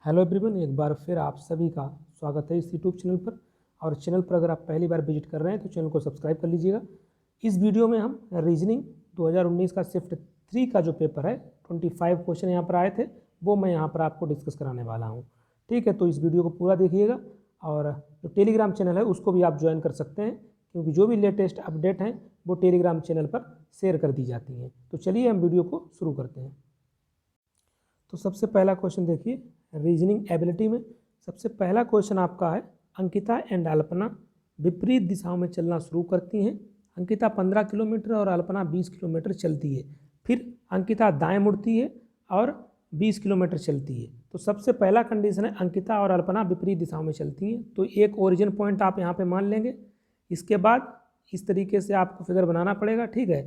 Hello everyone, एक बार फिर आप सभी का स्वागत है इस यूट्यूब चैनल पर। और चैनल पर अगर आप पहली बार विजिट कर रहे हैं तो चैनल को सब्सक्राइब कर लीजिएगा। इस वीडियो में हम रीजनिंग 2019 का शिफ्ट 3 का जो पेपर है 25 क्वेश्चन यहाँ पर आए थे वो मैं यहाँ पर आपको डिस्कस कराने वाला हूँ। ठीक है, तो इस वीडियो को पूरा देखिएगा और जो टेलीग्राम चैनल है उसको भी आप ज्वाइन कर सकते हैं, क्योंकि जो भी लेटेस्ट अपडेट हैं वो टेलीग्राम चैनल पर शेयर कर दी जाती हैं। तो चलिए हम वीडियो को शुरू करते हैं। तो सबसे पहला क्वेश्चन देखिए, रीजनिंग एबिलिटी में सबसे पहला क्वेश्चन आपका है, अंकिता एंड अल्पना विपरीत दिशाओं में चलना शुरू करती हैं। अंकिता 15 किलोमीटर और अल्पना 20 किलोमीटर चलती है। फिर अंकिता दाएं मुड़ती है और 20 किलोमीटर चलती है। तो सबसे पहला कंडीशन है अंकिता और अल्पना विपरीत दिशाओं में चलती हैं, तो एक ओरिजिन पॉइंट आप यहाँ पे मान लेंगे। इसके बाद इस तरीके से आपको फिगर बनाना पड़ेगा। ठीक है,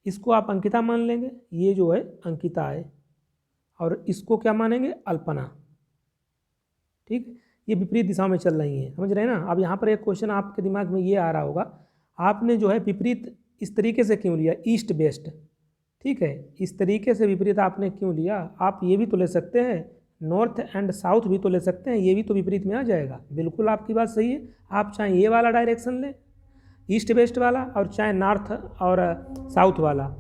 इसको आप अंकिता मान लेंगे, ये जो है अंकिता है, और इसको क्या मानेंगे, अल्पना। ठीक, ये विपरीत दिशा में चल रही हैं, समझ रहे हैं ना। अब यहाँ पर एक क्वेश्चन आपके दिमाग में ये आ रहा होगा, आपने जो है विपरीत इस तरीके से क्यों लिया, ईस्ट वेस्ट। ठीक है, इस तरीके से विपरीत आपने क्यों लिया। आप ये भी तो ले सकते हैं, नॉर्थ एंड साउथ भी तो ले सकते हैं, ये भी तो विपरीत में आ जाएगा। बिल्कुल आपकी बात सही है। आप चाहे ये वाला डायरेक्शन लें, ईस्ट वेस्ट वाला, और चाहे नॉर्थ और साउथ वाला,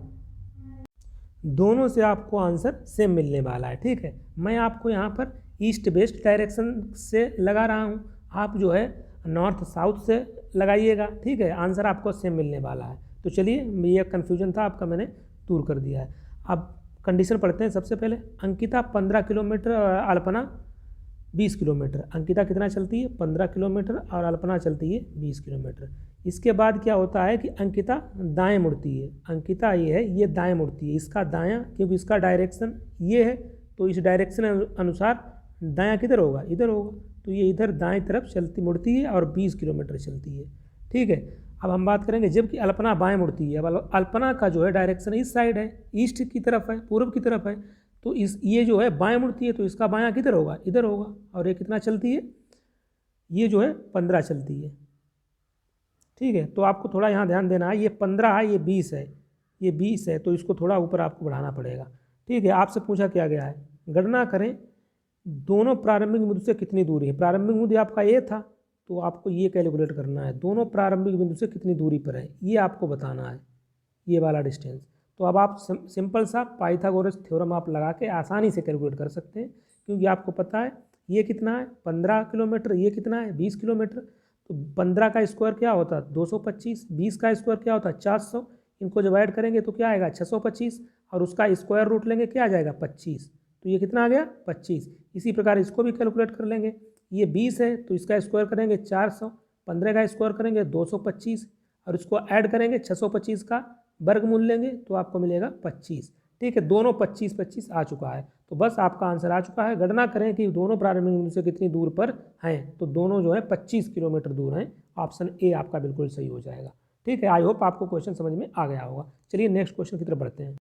दोनों से आपको आंसर सेम मिलने वाला है। ठीक है, मैं आपको यहाँ पर ईस्ट वेस्ट डायरेक्शन से लगा रहा हूँ, आप जो है नॉर्थ साउथ से लगाइएगा। ठीक है, आंसर आपको सेम मिलने वाला है। तो चलिए, ये कन्फ्यूजन था आपका, मैंने दूर कर दिया है। अब कंडीशन पढ़ते हैं। सबसे पहले अंकिता 15 किलोमीटर और अल्पना 20 किलोमीटर। अंकिता कितना चलती है, 15 किलोमीटर, और अल्पना चलती है 20 किलोमीटर। इसके बाद क्या होता है कि अंकिता दाएं मुड़ती है। अंकिता ये है, ये दाएं मुड़ती है, इसका दायां, क्योंकि इसका डायरेक्शन ये है, तो इस डायरेक्शन अनुसार दायां किधर होगा, इधर होगा। तो ये इधर दाएं तरफ चलती मुड़ती है और 20 किलोमीटर चलती है। ठीक है, अब हम बात करेंगे जबकि अल्पना बाएं मुड़ती है। अब अल्पना का जो है डायरेक्शन इस साइड है, ईस्ट की तरफ है, पूर्व की तरफ है। तो इस ये जो है बाएं मुड़ती है, तो इसका बायां किधर होगा, इधर होगा। और ये कितना चलती है, ये जो है 15 चलती है। ठीक है, तो आपको थोड़ा यहाँ ध्यान देना है, ये 15 है, ये 20 है, ये 20 है, तो इसको थोड़ा ऊपर आपको बढ़ाना पड़ेगा। ठीक है, आपसे पूछा क्या गया है, गणना करें दोनों प्रारंभिक बिंदु से कितनी दूरी है। प्रारंभिक बिंदु आपका ए था, तो आपको ये कैलकुलेट करना है, दोनों प्रारंभिक बिंदु से कितनी दूरी पर है, ये आपको बताना है, ये वाला डिस्टेंस। तो अब आप सिंपल सा पाइथागोरस थ्योरम आप लगा के आसानी से कैलकुलेट कर सकते हैं, क्योंकि आपको पता है ये कितना है 15 किलोमीटर, ये कितना है 20 किलोमीटर। तो 15 का स्क्वायर क्या होता है 225, 20 का स्क्वायर क्या होता है 400। इनको जब ऐड करेंगे तो क्या आएगा 625, और उसका स्क्वायर रूट लेंगे क्या आ जाएगा 25। तो ये कितना आ गया 25। इसी प्रकार इसको भी कैलकुलेट कर लेंगे, ये 20 है तो इसका स्क्वायर करेंगे 400, 15 का स्क्वायर करेंगे 225, और इसको ऐड करेंगे 625 का वर्गमूल लेंगे तो आपको मिलेगा 25। ठीक है, दोनों 25-25 आ चुका है, तो बस आपका आंसर आ चुका है। गणना करें कि दोनों प्रारंभिक बिंदु से कितनी दूर पर हैं, तो दोनों जो है 25 किलोमीटर दूर हैं। ऑप्शन ए आपका बिल्कुल सही हो जाएगा। ठीक है, आई होप आपको क्वेश्चन समझ में आ गया होगा। चलिए नेक्स्ट क्वेश्चन की तरफ बढ़ते हैं।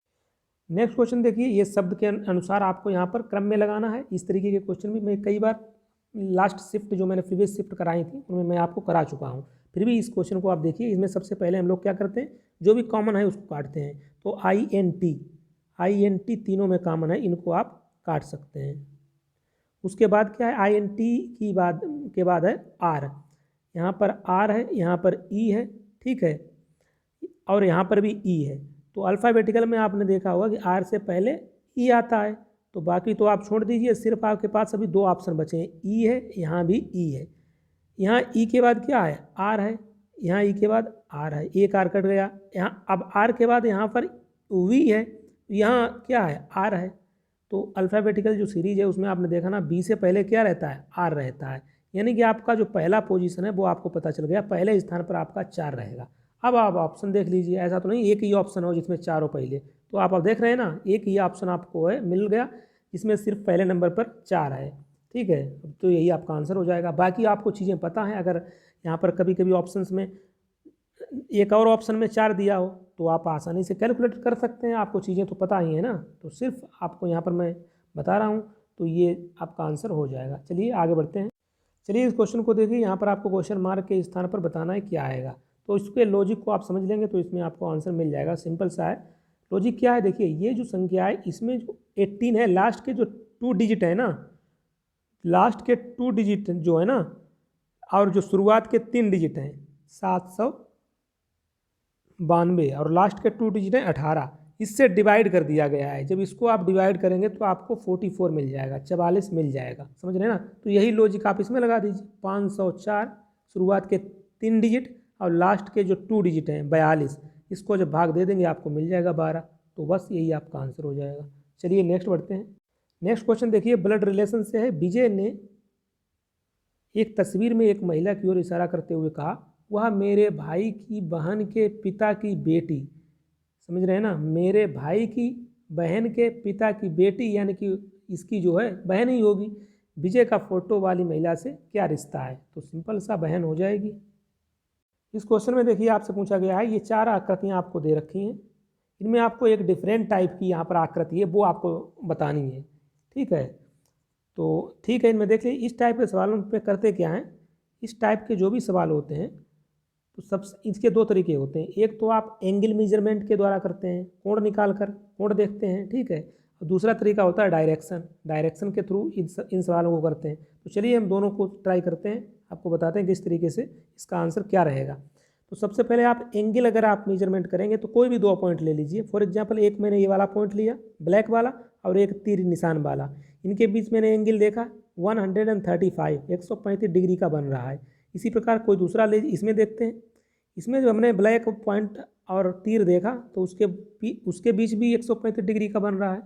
नेक्स्ट क्वेश्चन देखिए, ये शब्द के अनुसार आपको यहाँ पर क्रम में लगाना है। इस तरीके के क्वेश्चन भी मैं कई बार लास्ट शिफ्ट जो मैंने प्रीवियस शिफ्ट कराई थी उनमें मैं आपको करा चुका हूँ। फिर भी इस क्वेश्चन को आप देखिए, इसमें सबसे पहले हम लोग क्या करते हैं, जो भी कॉमन है उसको काटते हैं। तो आई एन टी तीनों में कॉमन है, इनको आप काट सकते हैं। उसके बाद क्या है, आई एन टी के बाद है आर। यहाँ पर आर है, यहाँ पर ई है, ठीक है, और यहाँ पर भी ई है। तो अल्फ़ाबेटिकल में आपने देखा होगा कि आर से पहले ई आता है, तो बाकी तो आप छोड़ दीजिए, सिर्फ आपके पास अभी दो ऑप्शन बचे हैं, ई है, यहाँ भी ई है। यहाँ ई के बाद क्या है, आर है, यहाँ ई के बाद आर है, एक आर कट गया। यहाँ अब आर के बाद यहाँ पर वी है, यहाँ क्या है, आर है। तो अल्फ़ाबेटिकल जो सीरीज है उसमें आपने देखा ना, बी से पहले क्या रहता है, आर रहता है। यानी कि आपका जो पहला पोजीशन है वो आपको पता चल गया, पहले स्थान पर आपका 4 रहेगा। अब आप ऑप्शन देख लीजिए, ऐसा तो नहीं एक ही ऑप्शन हो जिसमें चारों पहले, तो आप देख रहे हैं ना, एक ही ऑप्शन आपको है मिल गया जिसमें सिर्फ पहले नंबर पर 4 है। ठीक है, तो यही आपका आंसर हो जाएगा। बाकी आपको चीज़ें पता हैं, अगर यहाँ पर कभी कभी ऑप्शंस में एक और ऑप्शन में 4 दिया हो तो आप आसानी से कैलकुलेट कर सकते हैं, आपको चीज़ें तो पता ही है ना। तो सिर्फ आपको यहाँ पर मैं बता रहा हूँ, तो ये आपका आंसर हो जाएगा। चलिए आगे बढ़ते हैं। चलिए इस क्वेश्चन को देखिए, यहाँ पर आपको क्वेश्चन मार्क के स्थान पर बताना है क्या आएगा। तो इसके लॉजिक को आप समझ लेंगे तो इसमें आपको आंसर मिल जाएगा। सिंपल सा है, लॉजिक क्या है देखिए, ये जो संख्या है इसमें जो 18 है, लास्ट के जो 2 डिजिट है ना, लास्ट के 2 डिजिट जो है ना और जो शुरुआत के 3 डिजिट हैं 792 और लास्ट के 2 डिजिट हैं 18, इससे डिवाइड कर दिया गया है। जब इसको आप डिवाइड करेंगे तो आपको 44 मिल जाएगा, 44 मिल जाएगा, समझ रहे हैं ना। तो यही लॉजिक आप इसमें लगा दीजिए। 504 शुरुआत के 3 डिजिट और लास्ट के जो 2 डिजिट हैं 42, इसको जब भाग दे देंगे आपको मिल जाएगा 12। तो बस यही आपका आंसर हो जाएगा। चलिए नेक्स्ट बढ़ते हैं। नेक्स्ट क्वेश्चन देखिए, ब्लड रिलेशन से है। विजय ने एक तस्वीर में एक महिला की ओर इशारा करते हुए कहा, वह मेरे भाई की बहन के पिता की बेटी, समझ रहे हैं ना, मेरे भाई की बहन के पिता की बेटी, यानी कि इसकी जो है बहन ही होगी। विजय का फोटो वाली महिला से क्या रिश्ता है? तो सिंपल सा बहन हो जाएगी। इस क्वेश्चन में देखिए आपसे पूछा गया है, ये 4 आकृतियाँ आपको दे रखी हैं, इनमें आपको एक डिफरेंट टाइप की यहाँ पर आकृति है वो आपको बतानी है, ठीक है। तो ठीक है, इनमें देख लीजिए इस टाइप के सवालों पे करते क्या हैं, इस टाइप के जो भी सवाल होते हैं तो सब इसके 2 तरीके होते हैं। एक तो आप एंगल मेजरमेंट के द्वारा करते हैं, कोण निकाल कर कोण देखते हैं, ठीक है। और दूसरा तरीका होता है डायरेक्शन के थ्रू इन सवालों को करते हैं। तो चलिए हम दोनों को ट्राई करते हैं, आपको बताते हैं किस तरीके से इसका आंसर क्या रहेगा। तो सबसे पहले आप एंगल अगर आप मेजरमेंट करेंगे तो कोई भी 2 पॉइंट ले लीजिए। फॉर एग्जांपल एक मैंने ये वाला पॉइंट लिया ब्लैक वाला और एक तीर निशान वाला, इनके बीच मैंने एंगल देखा 135 135 डिग्री का बन रहा है। इसी प्रकार कोई दूसरा ले, इसमें देखते हैं, इसमें जब हमने ब्लैक पॉइंट और तीर देखा तो उसके बीच भी 135 डिग्री का बन रहा है।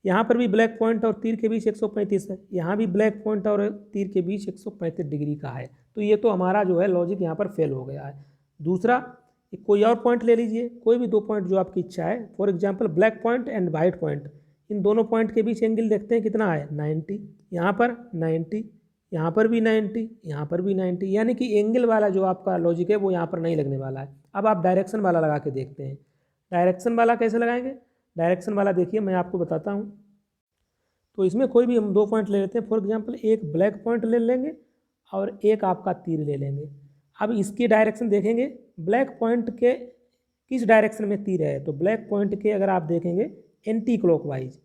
यहाँ पर भी ब्लैक पॉइंट और तीर के बीच 135 है, यहाँ भी ब्लैक पॉइंट और तीर के बीच 135 डिग्री का है। तो ये तो हमारा जो है लॉजिक यहाँ पर फेल हो गया है। दूसरा कोई और पॉइंट ले लीजिए, कोई भी 2 पॉइंट जो आपकी इच्छा है। For example black point and white point, इन दोनों पॉइंट के बीच एंगल देखते हैं कितना है 90, यहाँ पर 90, यहाँ पर भी 90, यहाँ पर भी 90, यानी कि एंगल वाला जो आपका लॉजिक है वो यहाँ पर नहीं लगने वाला है। अब आप डायरेक्शन वाला लगा के देखते हैं। डायरेक्शन वाला कैसे लगाएंगे? डायरेक्शन वाला देखिए मैं आपको बताता हूँ। तो इसमें कोई भी हम 2 पॉइंट ले लेते हैं। फॉर एग्जांपल एक ब्लैक पॉइंट ले लेंगे और एक आपका तीर ले लेंगे। अब इसकी डायरेक्शन देखेंगे, ब्लैक पॉइंट के किस डायरेक्शन में तीर है, तो ब्लैक पॉइंट के अगर आप देखेंगे एंटी क्लॉकवाइज,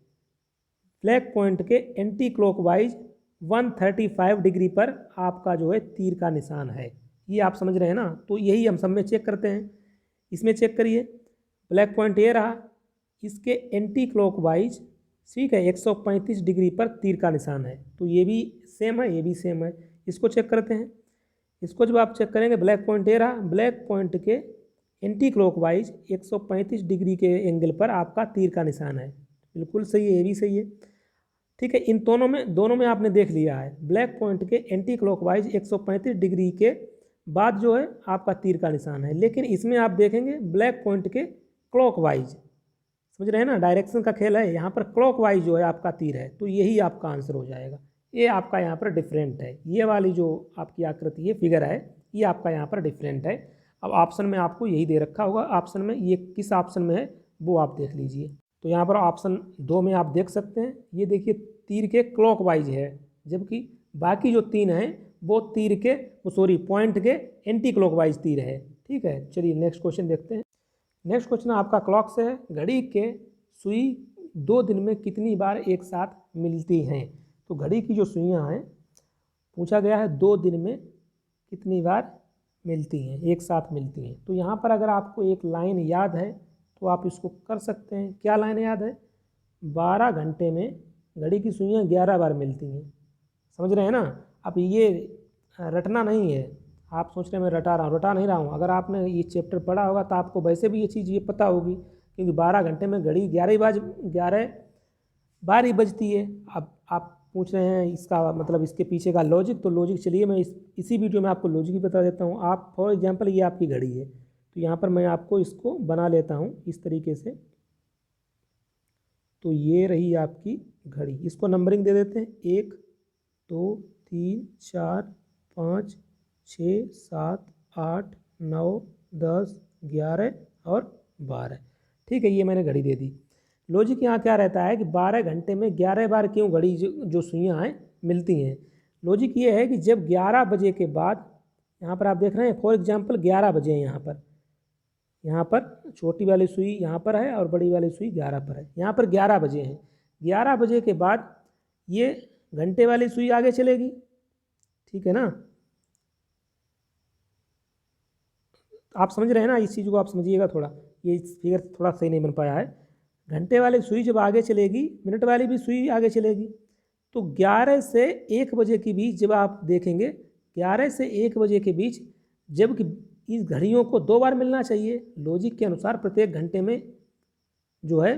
ब्लैक पॉइंट के एंटी क्लॉकवाइज 135 डिग्री पर आपका जो है तीर का निशान है। ये आप समझ रहे हैं ना। तो यही हम सब में चेक करते हैं। इसमें चेक करिए, ब्लैक पॉइंट ये रहा, इसके एंटी क्लॉकवाइज, ठीक है, 135 डिग्री पर तीर का निशान है। तो ये भी सेम है, ये भी सेम है। इसको चेक करते हैं। इसको जब आप चेक करेंगे, ब्लैक पॉइंट ये रहा, ब्लैक पॉइंट के एंटी क्लॉकवाइज 135 डिग्री के एंगल पर आपका तीर का निशान है। बिल्कुल सही है, ये भी सही है, ठीक है। इन दोनों में आपने देख लिया है, ब्लैक पॉइंट के एंटी क्लॉकवाइज 135 डिग्री के बाद जो है आपका तीर का निशान है। लेकिन इसमें आप देखेंगे ब्लैक पॉइंट के क्लॉकवाइज, समझ रहे हैं ना, डायरेक्शन का खेल है, यहाँ पर क्लॉकवाइज जो है आपका तीर है। तो यही आपका आंसर हो जाएगा। ये आपका यहाँ पर डिफरेंट है, ये वाली जो आपकी आकृति है, फिगर है, ये आपका यहाँ पर डिफरेंट है। अब ऑप्शन में आपको यही दे रखा होगा, ऑप्शन में ये किस ऑप्शन में है वो आप देख लीजिए। तो यहाँ पर ऑप्शन 2 में आप देख सकते हैं, ये देखिए तीर के क्लॉकवाइज है, जबकि बाकी जो 3 हैं वो तीर के पॉइंट के एंटी क्लॉकवाइज तीर है, ठीक है। चलिए नेक्स्ट क्वेश्चन देखते हैं। नेक्स्ट क्वेश्चन आपका क्लॉक से है। घड़ी के सुई 2 दिन में कितनी बार एक साथ मिलती हैं? तो घड़ी की जो सुइयाँ हैं पूछा गया है 2 दिन में कितनी बार मिलती हैं, एक साथ मिलती हैं। तो यहाँ पर अगर आपको एक लाइन याद है तो आप इसको कर सकते हैं। क्या लाइन याद है? 12 घंटे में घड़ी की सुइयाँ 11 बार मिलती हैं, समझ रहे हैं ना। अब ये रटना नहीं है, आप सोच रहे हैं मैं रटा नहीं रहा हूँ। अगर आपने ये चैप्टर पढ़ा होगा तो आपको वैसे भी ये चीज़ ये पता होगी, क्योंकि 12 घंटे में घड़ी 11 बार ही बजती है। अब आप पूछ रहे हैं इसका मतलब इसके पीछे का लॉजिक, तो लॉजिक चलिए मैं इसी वीडियो में आपको लॉजिक ही बता देता हूँ। आप फॉर एग्जांपल ये आपकी घड़ी है, तो यहाँ पर मैं आपको इसको बना लेता हूँ इस तरीके से। तो ये रही आपकी घड़ी, इसको नंबरिंग दे देते हैं 1 2 3 4 5 6 7 8 9 10 11 और 12, ठीक है। ये मैंने घड़ी दे दी। लॉजिक यहाँ क्या रहता है कि 12 घंटे में 11 बार क्यों घड़ी जो सुइयाँ हैं मिलती हैं। लॉजिक ये है कि जब 11 बजे के बाद, यहाँ पर आप देख रहे हैं फॉर एग्जांपल 11 बजे हैं, यहाँ पर छोटी वाली सुई यहाँ पर है और बड़ी वाली सुई 11 पर है। यहाँ पर 11 बजे हैं, 11 बजे के बाद ये घंटे वाली सुई आगे चलेगी, ठीक है ना। आप समझ रहे हैं ना, इस चीज़ को आप समझिएगा थोड़ा, ये फिगर थोड़ा सही नहीं बन पाया है। घंटे वाली सुई जब आगे चलेगी, मिनट वाली भी सुई आगे चलेगी। तो 11 से 1 बजे के बीच जब आप देखेंगे, 11 से 1 बजे के बीच जबकि इस घड़ियों को 2 बार मिलना चाहिए। लॉजिक के अनुसार प्रत्येक घंटे में जो है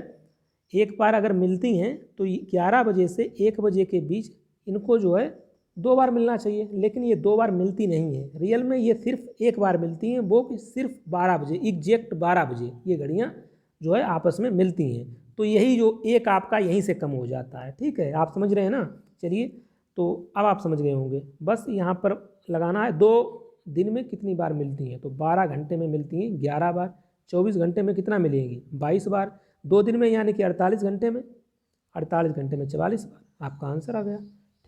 एक बार अगर मिलती हैं तो 11 बजे से 1 बजे के बीच इनको जो है 2 बार मिलना चाहिए, लेकिन ये 2 बार मिलती नहीं है। रियल में ये सिर्फ एक बार मिलती हैं, वो सिर्फ 12 बजे, एग्जैक्ट 12 बजे ये घड़ियाँ जो है आपस में मिलती हैं। तो यही जो एक आपका यहीं से कम हो जाता है, ठीक है, आप समझ रहे हैं ना। चलिए, तो अब आप समझ गए होंगे, बस यहाँ पर लगाना है 2 दिन में कितनी बार मिलती हैं। तो 12 घंटे में मिलती हैं 11 बार, 24 घंटे में कितना मिलेंगी 22 बार, 2 दिन में यानी कि 48 घंटे में 44 बार। आपका आंसर आ गया,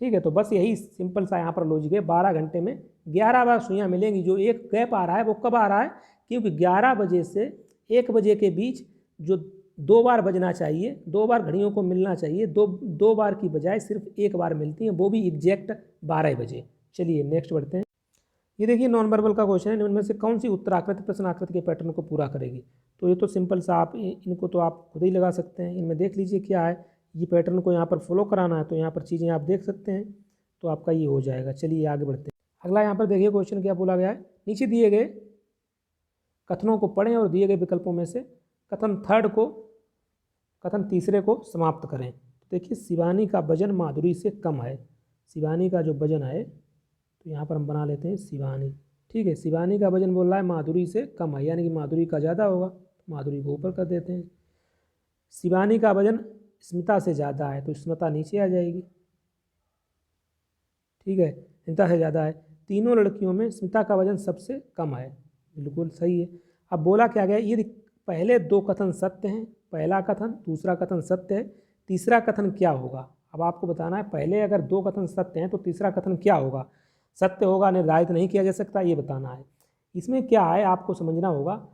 ठीक है। तो बस यही सिंपल सा यहाँ पर लॉजिक है, 12 घंटे में 11 बार सुइयाँ मिलेंगी। जो एक गैप आ रहा है वो कब आ रहा है, क्योंकि 11 बजे से 1 बजे के बीच जो 2 बार बजना चाहिए, 2 बार घड़ियों को मिलना चाहिए, दो बार की बजाय सिर्फ एक बार मिलती हैं, वो भी एग्जैक्ट 12 बजे। चलिए नेक्स्ट बढ़ते हैं। ये देखिए नॉन वर्बल का क्वेश्चन है, इनमें से कौन सी उत्तराकृति प्रश्न आकृति के पैटर्न को पूरा करेगी। तो ये तो सिंपल सा, आप इनको तो आप खुद ही लगा सकते हैं। इनमें देख लीजिए क्या है, ये पैटर्न को यहाँ पर फॉलो कराना है, तो यहाँ पर चीज़ें आप देख सकते हैं, तो आपका ये हो जाएगा। चलिए आगे बढ़ते हैं। अगला यहाँ पर देखिए क्वेश्चन क्या बोला गया है, नीचे दिए गए कथनों को पढ़ें और दिए गए विकल्पों में से कथन तीसरे को समाप्त करें। तो देखिए शिवानी का वजन माधुरी से कम है। शिवानी का जो वजन है, तो यहाँ पर हम बना लेते हैं शिवानी, ठीक है। शिवानी का वजन बोल रहा है माधुरी से कम है, यानी कि माधुरी का ज़्यादा होगा, तो माधुरी को ऊपर कर देते हैं। शिवानी का वजन स्मिता से ज़्यादा है, तो स्मिता नीचे आ जाएगी, ठीक है, स्मिता से ज़्यादा है। तीनों लड़कियों में स्मिता का वजन सबसे कम है, बिल्कुल सही है। अब बोला क्या गया, ये पहले 2 कथन सत्य हैं, पहला कथन, दूसरा कथन सत्य है, तीसरा कथन क्या होगा। अब आपको बताना है, पहले अगर 2 कथन सत्य हैं तो तीसरा कथन क्या होगा, सत्य होगा, निर्धारित नहीं किया जा सकता, ये बताना है। इसमें क्या है आपको समझना होगा,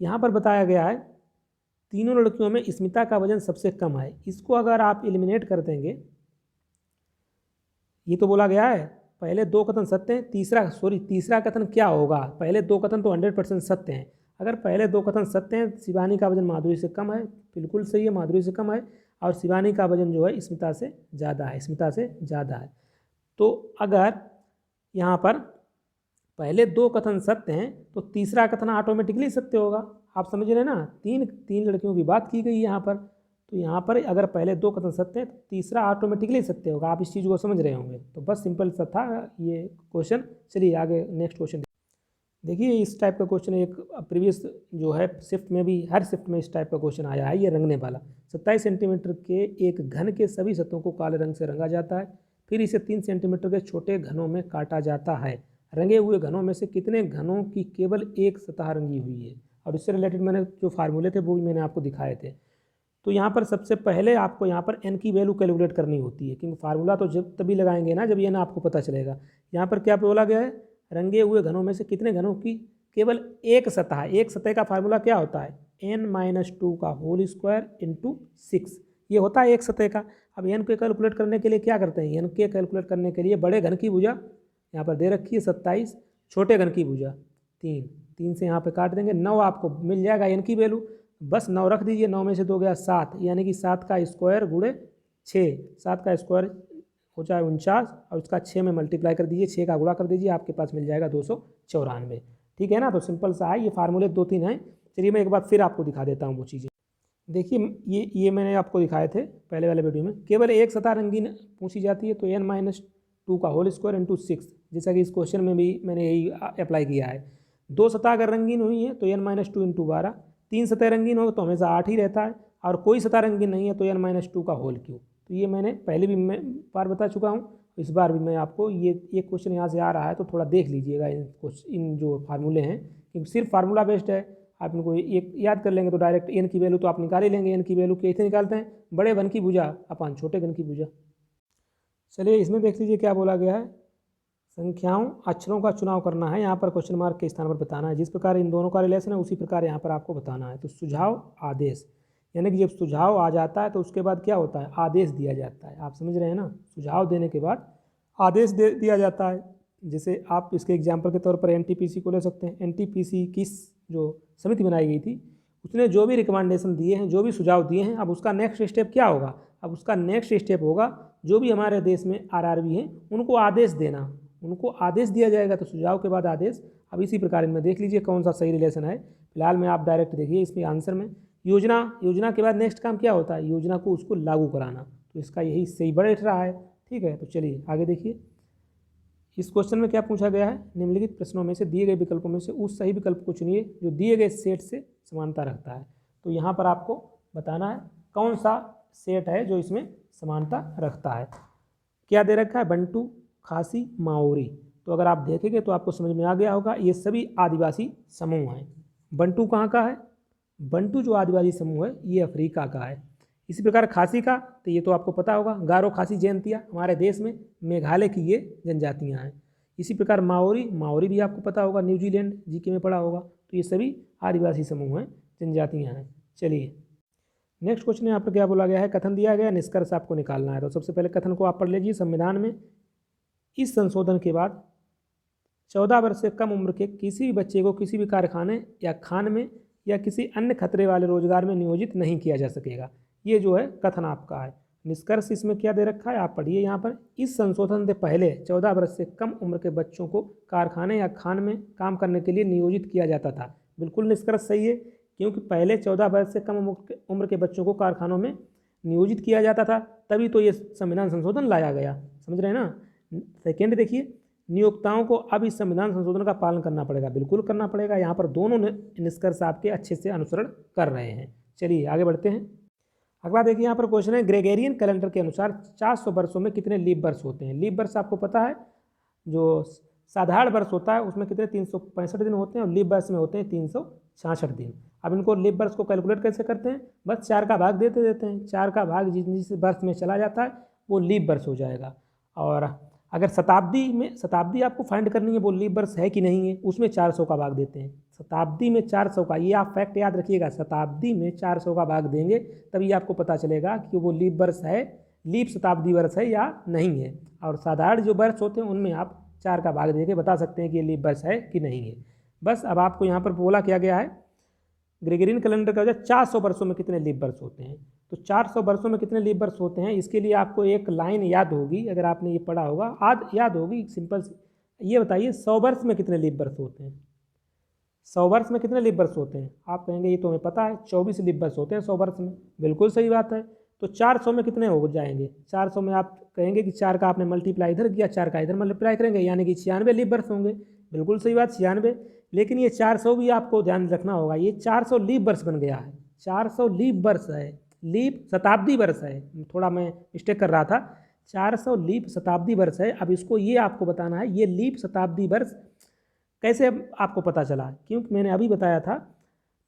यहाँ पर बताया गया है तीनों लड़कियों में स्मिता का वजन सबसे कम है। इसको अगर आप एलिमिनेट कर देंगे, ये तो बोला गया है पहले 2 कथन सत्य हैं, तीसरा कथन क्या होगा। पहले 2 कथन तो 100% सत्य हैं। अगर पहले 2 कथन सत्य हैं, शिवानी का वजन माधुरी से कम है, बिल्कुल सही है, माधुरी से कम है, और शिवानी का वजन जो है स्मिता से ज़्यादा है, स्मिता से ज़्यादा है। तो अगर यहाँ पर पहले 2 कथन सत्य हैं तो तीसरा कथन ऑटोमेटिकली सत्य होगा। आप समझ रहे हैं ना, तीन लड़कियों की बात की गई यहाँ पर, तो यहाँ पर अगर पहले 2 कथन सत्य हैं तो तीसरा ऑटोमेटिकली सत्य होगा। आप इस चीज़ को समझ रहे होंगे। तो बस सिंपल सा था ये क्वेश्चन। चलिए आगे नेक्स्ट क्वेश्चन देखिए। इस टाइप का क्वेश्चन एक प्रीवियस जो है शिफ्ट में भी, हर शिफ्ट में इस टाइप का क्वेश्चन आया है। ये रंगने वाला 27 सेंटीमीटर के एक घन के सभी सतहों को काले रंग से रंगा जाता है, फिर इसे 3 सेंटीमीटर के छोटे घनों में काटा जाता है। रंगे हुए घनों में से कितने घनों की केवल एक सतह रंगी हुई है। और इससे रिलेटेड मैंने जो फार्मूले थे वो भी मैंने आपको दिखाए थे। तो यहाँ पर सबसे पहले आपको यहाँ पर n की वैल्यू कैलकुलेट करनी होती है, क्योंकि फार्मूला तो जब तभी लगाएंगे ना जब ये ना आपको पता चलेगा। यहाँ पर क्या बोला गया है, रंगे हुए घनों में से कितने घनों की केवल एक सतह। एक सतह का फार्मूला क्या होता है, n-2 का होल स्क्वायर इंटू 6, ये होता है एक सतह का। अब n को कैलकुलेट करने के लिए क्या करते हैं, n के कैलकुलेट करने के लिए बड़े घन की भुजा यहाँ पर दे रखी है 27, छोटे घन की भुजा 3 से यहाँ पे काट देंगे, 9 आपको मिल जाएगा n की वैल्यू। बस 9 रख दीजिए, 9 में से 2 गया 7, यानी कि 7 का स्क्वायर गुणे 6, 7 का स्क्वायर हो जाए 49, और उसका 6 में मल्टीप्लाई कर दीजिए, 6 का गुणा कर दीजिए, आपके पास मिल जाएगा 294। ठीक है ना। तो सिंपल सा है, ये फार्मूले 2-3 हैं। चलिए मैं एक बार फिर आपको दिखा देता हूँ वो चीज़ें। देखिए ये मैंने आपको दिखाए थे पहले वाले वीडियो में। केवल एक सतह रंगीन पूछी जाती है तो n-2 का होल स्क्वायर इंटू 6, जैसा कि इस क्वेश्चन में भी मैंने यही अप्लाई किया है। 2 सतह अगर रंगीन हुई है तो n-2 इंटू 12, 3 सतह रंगीन हो तो हमेशा 8 ही रहता है, और कोई सतह रंगीन नहीं है तो n-2 का होल क्यूब। तो ये मैंने पहले भी मैं बार बता चुका हूँ, इस बार भी मैं आपको ये एक क्वेश्चन यहाँ से आ रहा है तो थोड़ा देख लीजिएगा इन जो फार्मूले हैं, क्योंकि सिर्फ फार्मूला बेस्ड है। आप इनको एक याद कर लेंगे तो डायरेक्ट n की वैल्यू तो आप निकाल ही लेंगे। n की वैल्यू कैसे निकालते हैं, बड़े घन की भुजा अपन छोटे घन की भुजा। चलिए इसमें देख लीजिए क्या बोला गया है, संख्याओं अक्षरों का चुनाव करना है। यहाँ पर क्वेश्चन मार्क के स्थान पर बताना है। जिस प्रकार इन दोनों का रिलेशन है उसी प्रकार यहाँ पर आपको बताना है। तो सुझाव आदेश, यानी कि जब सुझाव आ जाता है तो उसके बाद क्या होता है, आदेश दिया जाता है। आप समझ रहे हैं ना, सुझाव देने के बाद आदेश दे दिया जाता है। जैसे आप इसके एग्जाम्पल के तौर पर एनटीपीसी को ले सकते हैं। एनटीपीसी की जो समिति बनाई गई थी, उसने जो भी रिकमेंडेशन दिए हैं, जो भी सुझाव दिए हैं, अब उसका नेक्स्ट स्टेप क्या होगा, अब उसका नेक्स्ट स्टेप होगा जो भी हमारे देश में आरआरबी हैं उनको आदेश देना, उनको आदेश दिया जाएगा। तो सुझाव के बाद आदेश। अब इसी प्रकार इनमें देख लीजिए कौन सा सही रिलेशन है। फिलहाल में आप डायरेक्ट देखिए इसमें आंसर में योजना के बाद नेक्स्ट काम क्या होता है, योजना को उसको लागू कराना। तो इसका यही सही बैठ रहा है। ठीक है, तो चलिए आगे देखिए। इस क्वेश्चन में क्या पूछा गया है, निम्नलिखित प्रश्नों में से दिए गए विकल्पों में से उस सही विकल्प को चुनिए जो दिए गए सेट से समानता रखता है। तो यहाँ पर आपको बताना है कौन सा सेट है जो इसमें समानता रखता है। क्या दे रखा है, बंटू, खासी, माओरी। तो अगर आप देखेंगे तो आपको समझ में आ गया होगा, ये सभी आदिवासी समूह हैं। बंटू कहाँ का है, बंटू जो आदिवासी समूह है ये अफ्रीका का है। इसी प्रकार खासी का, तो ये तो आपको पता होगा, गारो खासी जयंतिया हमारे देश में मेघालय की ये जनजातियाँ हैं। इसी प्रकार माओरी भी आपको पता होगा, न्यूजीलैंड जीके में पढ़ा होगा। तो ये सभी आदिवासी समूह हैं, जनजातियाँ हैं। चलिए नेक्स्ट क्वेश्चन यहाँ पर क्या बोला गया है, कथन दिया गया, निष्कर्ष आपको निकालना है। तो सबसे पहले कथन को आप पढ़ लीजिए। संविधान में इस संशोधन के बाद 14 वर्ष से कम उम्र के किसी भी बच्चे को किसी भी कारखाने या खान में या किसी अन्य खतरे वाले रोजगार में नियोजित नहीं किया जा सकेगा। ये जो है कथन आपका है। निष्कर्ष इसमें क्या दे रखा है, आप पढ़िए यहाँ पर। इस संशोधन से पहले 14 वर्ष से कम उम्र के बच्चों को कारखाने या खान में काम करने के लिए नियोजित किया जाता था। बिल्कुल निष्कर्ष सही है, क्योंकि पहले 14 वर्ष से कम उम्र के बच्चों को कारखानों में नियोजित किया जाता था, तभी तो ये संविधान संशोधन लाया गया। समझ रहे हैं ना। सेकेंड देखिए, नियोक्ताओं को अब इस संविधान संशोधन का पालन करना पड़ेगा। बिल्कुल करना पड़ेगा। यहाँ पर दोनों निष्कर्ष आपके अच्छे से अनुसरण कर रहे हैं। चलिए आगे बढ़ते हैं। अगला देखिए, यहाँ पर क्वेश्चन है, ग्रेगोरियन कैलेंडर के अनुसार 400 वर्षों में कितने लीप वर्ष होते हैं। लीप वर्ष आपको पता है, जो साधारण वर्ष होता है उसमें कितने 365 दिन होते हैं, और लीप वर्ष में होते हैं 366 दिन। अब इनको लीप वर्ष को कैलकुलेट कैसे करते हैं, बस 4 का भाग देते हैं। 4 का भाग जिस वर्ष में चला जाता है वो लीप वर्ष हो जाएगा। और अगर शताब्दी आपको फाइंड करनी है वो लीप वर्ष है कि नहीं है, उसमें 400 का भाग देते हैं। शताब्दी में 400 का, ये आप फैक्ट याद रखिएगा, शताब्दी में 400 का भाग देंगे तभी आपको पता चलेगा कि वो लीप वर्ष है, लीप शताब्दी वर्ष है या नहीं है। और साधारण जो वर्ष होते हैं उनमें आप 4 का भाग देके बता सकते हैं कि ये लीप वर्ष है कि नहीं है। बस अब आपको यहाँ पर बोला क्या गया है, ग्रेगोरियन कैलेंडर का 400 वर्षों में कितने लीप वर्ष होते हैं। तो 400 वर्षों में कितने लीप वर्ष होते हैं, इसके लिए आपको एक लाइन याद होगी, अगर आपने ये पढ़ा होगा याद होगी, सिंपल। ये बताइए 100 वर्ष में कितने लीप वर्ष होते हैं। 100 वर्ष में कितने लीप वर्ष होते हैं, आप कहेंगे ये तो हमें पता है, 24 लीप वर्ष होते हैं 100 वर्ष में। बिल्कुल सही बात है। तो 400 में कितने हो जाएंगे, 400 में आप कहेंगे कि 4 का आपने मल्टीप्लाई इधर किया, 4 का इधर मल्टीप्लाई करेंगे, यानी कि 96 लीप वर्ष होंगे। बिल्कुल सही बात, 96। लेकिन ये 400 भी आपको ध्यान रखना होगा, ये 400 लीप वर्ष बन गया है। 400 लीप वर्ष है, लीप शताब्दी वर्ष है, थोड़ा मैं मिस्टेक कर रहा था। 400 लीप शताब्दी वर्ष है। अब इसको ये आपको बताना है, ये लीप शताब्दी वर्ष कैसे आपको पता चला, क्योंकि मैंने अभी बताया था,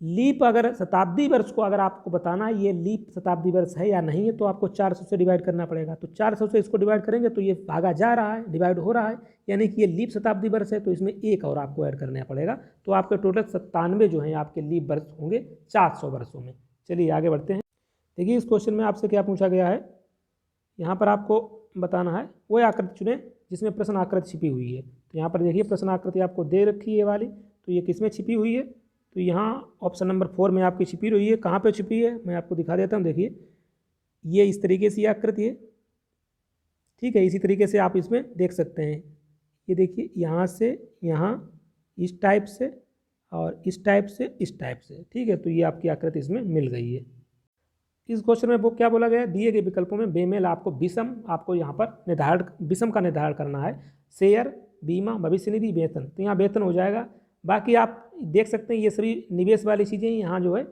लीप अगर शताब्दी वर्ष को अगर आपको बताना है ये लीप शताब्दी वर्ष है या नहीं है, तो आपको 400 से डिवाइड करना पड़ेगा। तो 400 से इसको डिवाइड करेंगे तो ये भागा जा रहा है, डिवाइड हो रहा है, यानी कि ये लीप शताब्दी वर्ष है, तो इसमें एक और आपको ऐड करना पड़ेगा। तो आपके टोटल 97 जो हैं आपके लीप वर्ष होंगे 400 वर्षों में। चलिए आगे बढ़ते हैं। देखिए इस क्वेश्चन में आपसे क्या पूछा गया है, यहाँ पर आपको बताना है वो आकृति चुने जिसमें प्रश्न आकृति छिपी हुई है। तो यहाँ पर देखिए प्रश्न आकृति आपको दे रखी है वाली, तो ये किस में छिपी हुई है, तो यहाँ ऑप्शन नंबर 4 में आपकी छिपी हुई है। कहाँ पे छिपी है मैं आपको दिखा देता हूँ। देखिए ये इस तरीके से आकृति है, ठीक है, इसी तरीके से आप इसमें देख सकते हैं। ये देखिए यहाँ से यहाँ इस टाइप से और इस टाइप से इस टाइप से, ठीक है। तो ये आपकी आकृति इसमें मिल गई है। इस क्वेश्चन में वो क्या बोला गया, दिए गए विकल्पों में बेमेल आपको विषम, आपको यहाँ पर विषम का निर्धारण करना है। शेयर, बीमा, भविष्य निधि, वेतन, तो यहाँ वेतन हो जाएगा। बाकी आप देख सकते हैं ये सभी निवेश वाली चीज़ें यहाँ जो है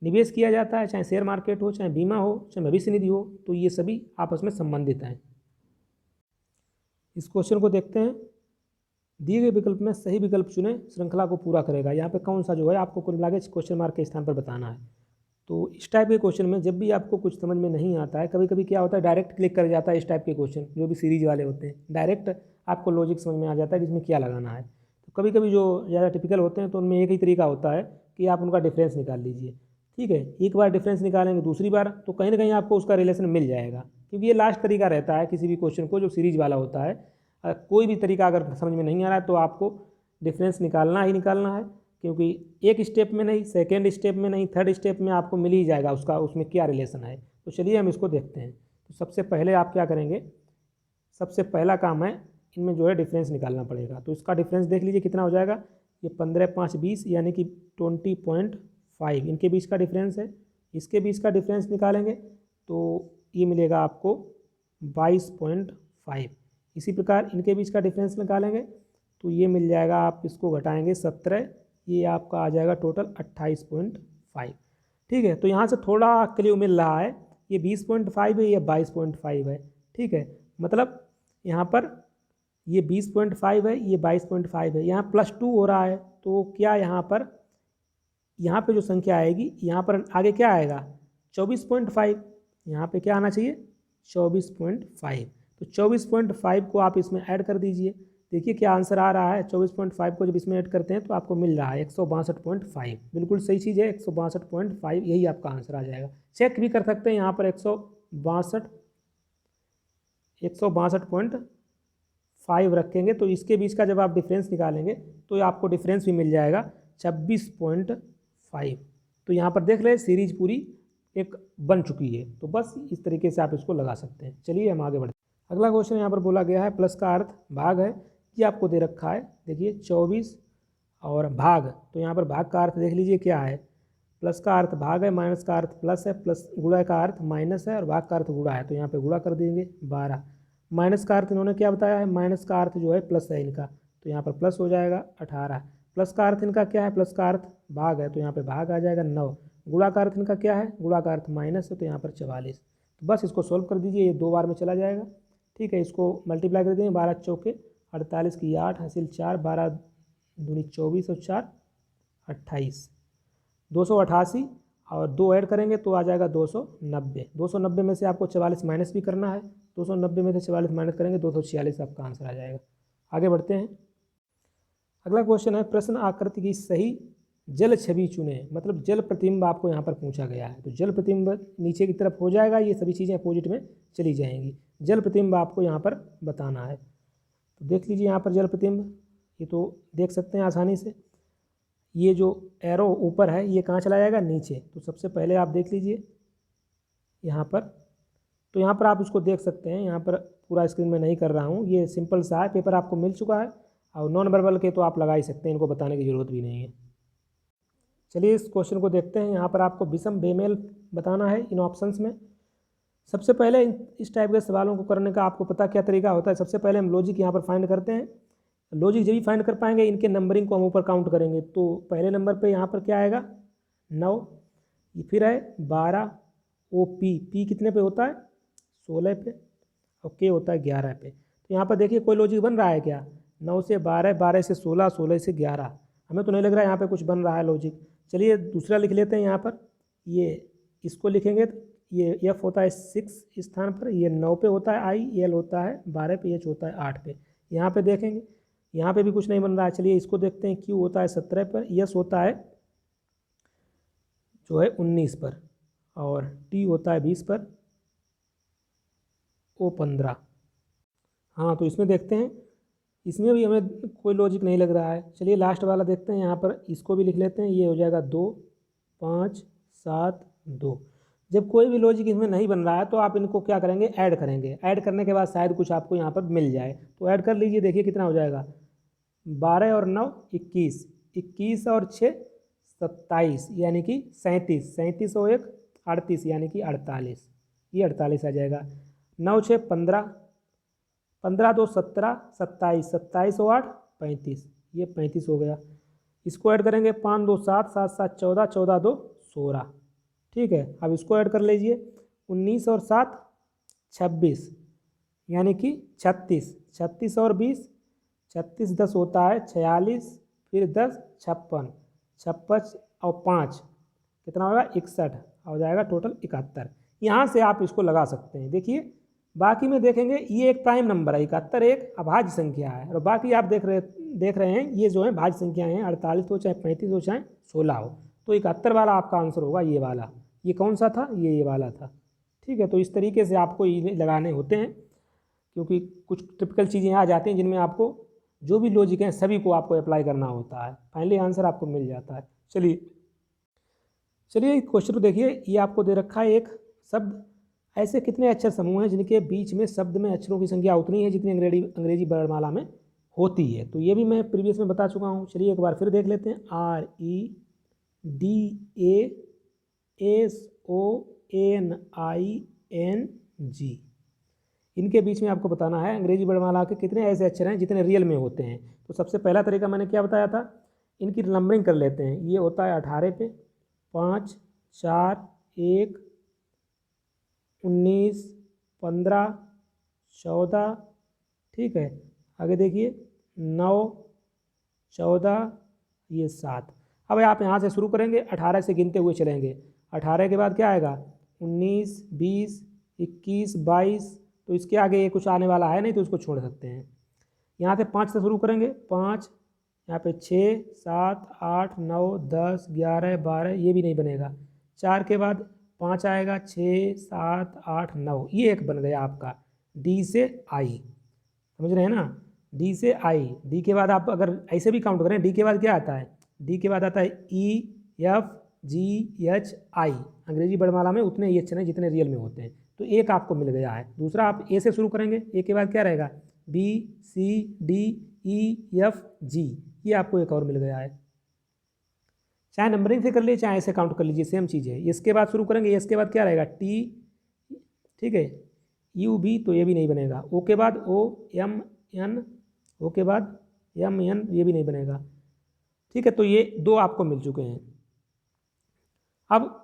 निवेश किया जाता है, चाहे शेयर मार्केट हो, चाहे बीमा हो, चाहे भविष्य निधि हो, तो ये सभी आपस में संबंधित हैं। इस क्वेश्चन को देखते हैं। दिए गए विकल्प में सही विकल्प चुने, श्रृंखला को पूरा करेगा। यहाँ पे कौन सा जो है आपको कुल मिला के क्वेश्चन मार्क के स्थान पर बताना है। तो इस टाइप के क्वेश्चन में जब भी आपको कुछ समझ में नहीं आता है, कभी कभी क्या होता है डायरेक्ट क्लिक कर जाता है, इस टाइप के क्वेश्चन जो भी सीरीज वाले होते हैं डायरेक्ट आपको लॉजिक समझ में आ जाता है कि इसमें क्या लगाना है। तो कभी कभी जो ज़्यादा टिपिकल होते हैं तो उनमें एक ही तरीका होता है कि आप उनका डिफरेंस निकाल लीजिए। ठीक है, एक बार डिफरेंस निकालेंगे, दूसरी बार, तो कहीं ना कहीं आपको उसका रिलेशन मिल जाएगा, क्योंकि ये लास्ट तरीका रहता है किसी भी क्वेश्चन को जो सीरीज वाला होता है। कोई भी तरीका अगर समझ में नहीं आ रहा है तो आपको डिफरेंस निकालना ही निकालना है, क्योंकि एक स्टेप में नहीं, सेकेंड स्टेप में नहीं, थर्ड स्टेप में आपको मिल ही जाएगा उसका, उसमें क्या रिलेशन है। तो चलिए हम इसको देखते हैं। तो सबसे पहले आप क्या करेंगे, सबसे पहला काम है इनमें जो है डिफरेंस निकालना पड़ेगा। तो इसका डिफरेंस देख लीजिए कितना हो जाएगा, ये 15 5 20 यानी कि 20.5 इनके बीच का डिफरेंस है। इसके बीच का डिफरेंस निकालेंगे तो ये मिलेगा आपको 22.5। इसी प्रकार इनके बीच का डिफरेंस निकालेंगे तो ये मिल जाएगा, आप इसको घटाएंगे 17, ये आपका आ जाएगा टोटल 28.5। ठीक है, तो यहाँ से थोड़ा क्ल्यू मिल रहा है, ये 20.5 है, ये 22.5 है। ठीक है, मतलब यहाँ पर ये 20.5 है, ये 22.5 है, यहाँ +2 हो रहा है। तो क्या यहाँ पे जो संख्या आएगी, यहाँ पर आगे क्या आएगा 24.5, यहाँ पे क्या आना चाहिए 24.5। तो 24.5 को आप इसमें ऐड कर दीजिए, देखिए क्या आंसर आ रहा है। 24.5 को जब इसमें ऐड करते हैं तो आपको मिल रहा है 162.5। बिल्कुल सही चीज़ है, 162.5 यही आपका आंसर आ जाएगा। चेक भी कर सकते हैं, यहाँ पर 162.5 रखेंगे तो इसके बीच का जब आप डिफरेंस निकालेंगे तो आपको डिफरेंस भी मिल जाएगा 26.5। तो यहाँ पर देख रहे हैं सीरीज पूरी एक बन चुकी है। तो बस इस तरीके से आप इसको लगा सकते हैं। चलिए हम आगे बढ़ते हैं। अगला क्वेश्चन यहाँ पर बोला गया है प्लस का अर्थ भाग है, ये आपको दे रखा है। देखिए 24 और भाग, तो यहाँ पर भाग का अर्थ देख लीजिए क्या है, प्लस का अर्थ भाग है, माइनस का अर्थ प्लस है, प्लस गुणा का अर्थ माइनस है और भाग का अर्थ गुणा है। तो यहाँ पे गुणा कर देंगे 12। माइनस का अर्थ इन्होंने क्या बताया है, माइनस का अर्थ जो है प्लस है इनका, तो यहाँ पर प्लस हो जाएगा 18। प्लस का अर्थ इनका क्या है, प्लस का अर्थ भाग है, तो यहाँ पे भाग आ जाएगा 9। गुणा का अर्थ इनका क्या है, गुणा का अर्थ माइनस है, तो यहाँ पर 44। तो बस इसको सोल्व कर दीजिए, ये 2 बार में चला जाएगा। ठीक है, इसको मल्टीप्लाई कर देंगे, 12 चौके 48 की 8 हासिल 4, 12 दूनी 24 और 4 28, 288 और 2 ऐड करेंगे तो आ जाएगा 290। 290 में से आपको 44 माइनस भी करना है, 290 में से 44 माइनस करेंगे 246 आपका आंसर आ जाएगा। आगे बढ़ते हैं। अगला क्वेश्चन है प्रश्न आकृति की सही जल छवि चुने, मतलब जल प्रतिबिंब आपको यहाँ पर पूछा गया है। तो जल प्रतिबिंब नीचे की तरफ हो जाएगा, ये सभी चीज़ें अपोजिट में चली जाएंगी। जल प्रतिबिंब आपको यहाँ पर बताना है। तो देख लीजिए यहाँ पर जल प्रतिबिंब, ये तो देख सकते हैं आसानी से, ये जो एरो ऊपर है ये कहाँ चला जाएगा, नीचे। तो सबसे पहले आप देख लीजिए यहाँ पर, तो यहाँ पर आप इसको देख सकते हैं, यहाँ पर पूरा स्क्रीन में नहीं कर रहा हूँ, ये सिंपल सा है, पेपर आपको मिल चुका है। और नॉन वर्बल के तो आप लगा ही सकते हैं, इनको बताने की ज़रूरत भी नहीं है। चलिए इस क्वेश्चन को देखते हैं। यहाँ पर आपको विषम बेमेल बताना है इन ऑप्शंस में। सबसे पहले इस टाइप के सवालों को करने का आपको पता क्या तरीका होता है, सबसे पहले हम लॉजिक यहाँ पर फाइंड करते हैं। लॉजिक जब भी फाइंड कर पाएंगे, इनके नंबरिंग को हम ऊपर काउंट करेंगे। तो पहले नंबर पे यहाँ पर क्या आएगा 9, फिर है 12, ओ पी कितने पे होता है 16 पे, और के होता है 11 पे। तो यहाँ पर देखिए कोई लॉजिक बन रहा है क्या, 9 से 12, 12 से 16, 16 से 11, हमें तो नहीं लग रहा है यहाँ पे कुछ बन रहा है लॉजिक। चलिए दूसरा लिख लेते हैं। यहाँ पर ये इसको लिखेंगे तो ये एफ होता है 6 स्थान पर, ये 9 पे होता है आई, एल होता है 12 पे, एच होता है 8 पे। यहाँ पे देखेंगे यहाँ पे भी कुछ नहीं बन रहा है। चलिए इसको देखते हैं, क्यू होता है 17 पर, यस होता है जो है 19 पर, और टी होता है 20 पर, ओ 15। हाँ तो इसमें देखते हैं, इसमें भी हमें कोई लॉजिक नहीं लग रहा है। चलिए लास्ट वाला देखते हैं, यहाँ पर इसको भी लिख लेते हैं, ये हो जाएगा 2, 5, 7, 2। जब कोई भी लॉजिक इसमें नहीं बन रहा है तो आप इनको क्या करेंगे, ऐड करेंगे। ऐड करने के बाद शायद कुछ आपको यहाँ पर मिल जाए, तो ऐड कर लीजिए। देखिए कितना हो जाएगा, 12 और 9 21, 21 और 6 27 यानी कि 37, 37 और 1 38 यानी कि 48, ये 48 आ जाएगा। 9 6 15, 15 2 17, 27, 27 और 8 35, ये 35 हो गया। इसको ऐड करेंगे 5 2 7, 7 7 14, 14 2 16। ठीक है, अब इसको ऐड कर लीजिए, 19 और 7 26 यानी कि 36, 36 और 20, 36 10 होता है 46, फिर 10 56, 56 और 5 कितना होगा 61, हो जाएगा टोटल 71। यहाँ से आप इसको लगा सकते हैं। देखिए बाकी में देखेंगे, ये एक प्राइम नंबर है 71, एक अभाज्य संख्या है, और बाकी आप देख रहे हैं ये जो है भाज्य संख्याएँ हैं, 48 हो चाहे 35 हो चाहे 16 हो। तो 71 वाला आपका आंसर होगा ये वाला। ये कौन सा था? ये वाला था। ठीक है, तो इस तरीके से आपको ये लगाने होते हैं, क्योंकि कुछ टिपिकल चीज़ें आ जाती हैं जिनमें आपको जो भी लॉजिक हैं सभी को आपको अप्लाई करना होता है, फाइनली आंसर आपको मिल जाता है। चलिए क्वेश्चन को देखिए। ये आपको दे रखा है एक शब्द, ऐसे कितने अक्षर समूह हैं जिनके बीच में शब्द में अक्षरों की संख्या उतनी है जितनी अंग्रेजी वर्णमाला में होती है। तो ये भी मैं प्रीवियस में बता चुका हूँ। चलिए एक बार फिर देख लेते हैं। REDASONING, इनके बीच में आपको बताना है अंग्रेजी वर्णमाला के कितने ऐसे अक्षर हैं जितने रियल में होते हैं। तो सबसे पहला तरीका मैंने क्या बताया था, इनकी नंबरिंग कर लेते हैं। ये होता है 18 पे, 5, 4, 1, 19, 15, 14, ठीक है। आगे देखिए 9, 14, ये 7। अब आप यहाँ से शुरू करेंगे, 18 से गिनते हुए चलेंगे। 18 के बाद क्या आएगा? 19, 20, 21, 22। तो इसके आगे ये कुछ आने वाला है नहीं, तो उसको छोड़ सकते हैं। यहाँ से 5 से शुरू करेंगे। 5, यहाँ पे 6, 7, 8, 9, 10, 11, 12, ये भी नहीं बनेगा। 4 के बाद 5 आएगा, 6, 7, 8, 9, ये एक बन गया आपका डी से आई। समझ रहे हैं ना? डी से आई। डी के बाद आप अगर ऐसे भी काउंट करें, डी के बाद क्या आता है? डी के बाद आता है EFGH I। अंग्रेजी वर्णमाला में उतने ही अक्षर हैं जितने रियल में होते हैं। तो एक आपको मिल गया है। दूसरा आप ए से शुरू करेंगे। ए के बाद क्या रहेगा? BCDEFG, ये आपको एक और मिल गया है। चाहे नंबरिंग से कर लीजिए चाहे ऐसे काउंट कर लीजिए, सेम चीज़ है। इसके बाद शुरू करेंगे। इसके बाद क्या रहेगा? T, ठीक है, UB, तो ये भी नहीं बनेगा। ओ के बाद OMN, ओ के बाद MN, ये भी नहीं बनेगा। ठीक है, तो ये 2 आपको मिल चुके हैं। अब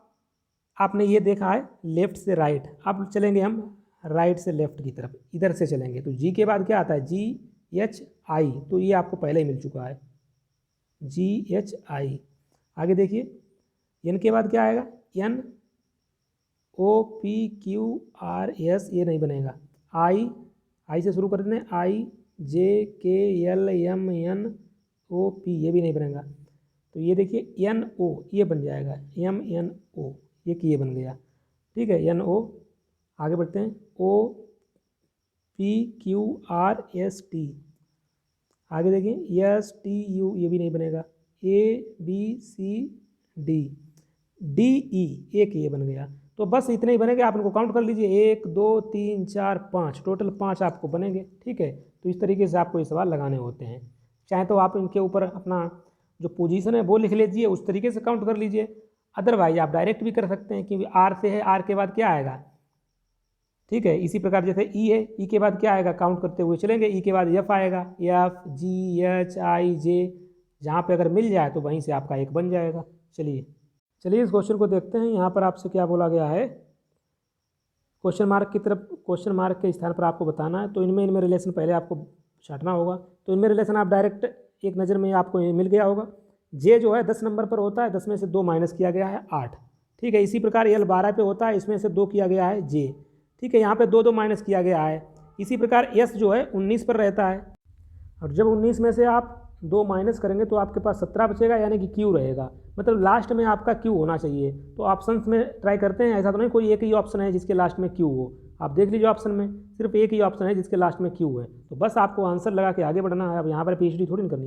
आपने ये देखा है लेफ्ट से राइट, अब चलेंगे हम राइट से लेफ्ट की तरफ, इधर से चलेंगे। तो जी के बाद क्या आता है? GHI, तो ये आपको पहले ही मिल चुका है, GHI। आगे देखिए एन के बाद क्या आएगा? NOPQRS, ये नहीं बनेगा। आई से शुरू कर देते हैं। IJKLMNOP, ये भी नहीं बनेगा। तो ये देखिए NO, ये बन जाएगा। MNO, ये बन गया। ठीक है, NO। आगे बढ़ते हैं। OPQRST, आगे देखिए STU, ये भी नहीं बनेगा। ABCD, DE, एक ये बन गया। तो बस इतने ही बनेंगे। आप इनको काउंट कर लीजिए, 1, 2, 3, 4, 5, टोटल 5 आपको बनेंगे। ठीक है, तो इस तरीके से आपको ये सवाल लगाने होते हैं। चाहे तो आप इनके ऊपर अपना जो पोजीशन है वो लिख लीजिए, उस तरीके से काउंट कर लीजिए। अदरवाइज आप डायरेक्ट भी कर सकते हैं, क्योंकि आर से है, आर के बाद क्या आएगा? ठीक है, इसी प्रकार जैसे ई है, ई के बाद क्या आएगा? काउंट करते हुए चलेंगे। ई के बाद एफ आएगा, FGHIJ, जहाँ पे अगर मिल जाए तो वहीं से आपका एक बन जाएगा। चलिए इस क्वेश्चन को देखते हैं। यहाँ पर आपसे क्या बोला गया है? क्वेश्चन मार्क की तरफ, क्वेश्चन मार्क के स्थान पर आपको बताना है। तो इनमें रिलेशन पहले आपको छांटना होगा। तो इनमें रिलेशन आप डायरेक्ट एक नज़र में आपको मिल गया होगा। जे जो है 10 नंबर पर होता है, 10 में से 2 माइनस किया गया है 8। ठीक है, इसी प्रकार एल 12 पे होता है, इसमें से 2 किया गया है जे। ठीक है, यहाँ पे 2 माइनस किया गया है। इसी प्रकार एस जो है 19 पर रहता है, और जब 19 में से आप 2 माइनस करेंगे तो आपके पास 17 बचेगा, यानी कि क्यू रहेगा। मतलब लास्ट में आपका क्यू होना चाहिए। तो ऑप्शंस में ट्राई करते हैं। ऐसा तो नहीं कोई एक ही ऑप्शन है जिसके लास्ट में क्यू हो। आप देख लीजिए ऑप्शन में सिर्फ एक ही ऑप्शन है जिसके लास्ट में क्यू है। तो बस आपको आंसर लगा के आगे बढ़ना है। अब यहाँ पर PhD थोड़ी नहीं करनी।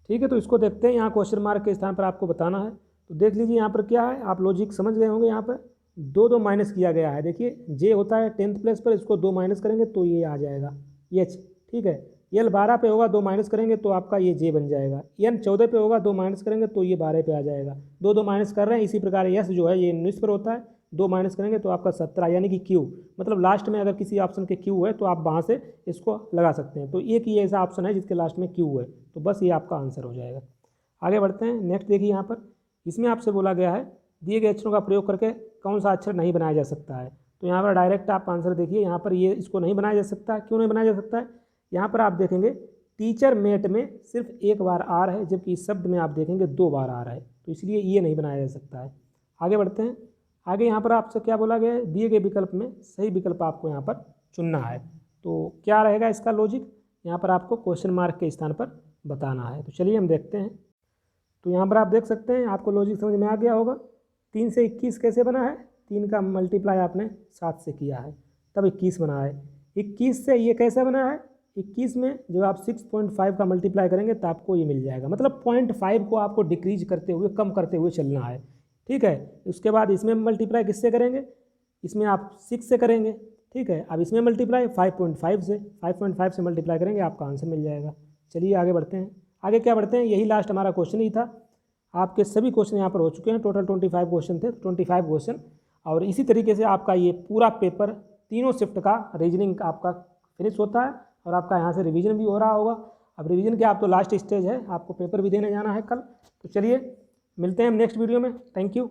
ठीक है, तो इसको देखते हैं। यहाँ क्वेश्चन मार्क के स्थान पर आपको बताना है। तो देख लीजिए यहाँ पर क्या है, आप लॉजिक समझ गए होंगे। यहाँ पर 2 माइनस किया गया है। देखिए जे होता है 10th प्लेस पर, इसको 2 माइनस करेंगे तो ये आ जाएगा एच। ठीक है, एल 12 पे होगा, 2 माइनस करेंगे तो आपका ये जे बन जाएगा। एन 14 पे होगा, 2 माइनस करेंगे तो ये 12 पे आ जाएगा। 2 माइनस कर रहे हैं। इसी प्रकार एस जो है ये 19 पर होता है, 2 माइनस करेंगे तो आपका 17, यानी कि क्यू। मतलब लास्ट में अगर किसी ऑप्शन के क्यू है तो आप वहाँ से इसको लगा सकते हैं। तो एक ही ऐसा ऑप्शन है जिसके लास्ट में क्यू है, तो बस ये आपका आंसर हो जाएगा। आगे बढ़ते हैं। नेक्स्ट देखिए यहाँ पर, इसमें आपसे बोला गया है दिए गए अक्षरों का प्रयोग करके कौन सा अक्षर नहीं बनाया जा सकता है। तो यहाँ पर डायरेक्ट आप आंसर देखिए। यहाँ पर ये इसको नहीं बनाया जा सकता है। क्यों नहीं बनाया जा सकता है? यहाँ पर आप देखेंगे टीचर मेट में सिर्फ एक बार आर है, जबकि इस शब्द में आप देखेंगे 2 बार आ रहा है, तो इसलिए ये नहीं बनाया जा सकता है। आगे बढ़ते हैं। आगे यहाँ पर आपसे क्या बोला गया है? दिए गए विकल्प में सही विकल्प आपको यहाँ पर चुनना है। तो क्या रहेगा इसका लॉजिक? यहाँ पर आपको क्वेश्चन मार्क के स्थान पर बताना है। तो चलिए हम देखते हैं। तो यहाँ पर आप देख सकते हैं, आपको लॉजिक समझ में आ गया होगा। 3 से 21 कैसे बना है, 3 का मल्टीप्लाई आपने 7 से किया है तब 21 बना है। 21 से ये कैसे बना है, 21 में जब आप 6.5 का मल्टीप्लाई करेंगे तो आपको ये मिल जाएगा। मतलब 0.5 को आपको डिक्रीज करते हुए, कम करते हुए चलना है, ठीक है। उसके बाद इसमें मल्टीप्लाई किससे करेंगे, इसमें आप 6 से करेंगे, ठीक है। अब इसमें मल्टीप्लाई 5.5 से, 5.5 से मल्टीप्लाई करेंगे, आपका आंसर मिल जाएगा। चलिए आगे बढ़ते हैं। आगे क्या बढ़ते हैं, यही लास्ट हमारा क्वेश्चन ही था। आपके सभी क्वेश्चन यहाँ पर हो चुके हैं, टोटल 25 क्वेश्चन थे, 25 क्वेश्चन। और इसी तरीके से आपका ये पूरा पेपर तीनों शिफ्ट का रीजनिंग आपका फिनिश होता है और आपका यहाँ से रिवीजन भी हो रहा होगा। अब रिवीजन के आप तो लास्ट स्टेज है, आपको पेपर भी देने जाना है कल। तो चलिए मिलते हैं नेक्स्ट वीडियो में। Thank you.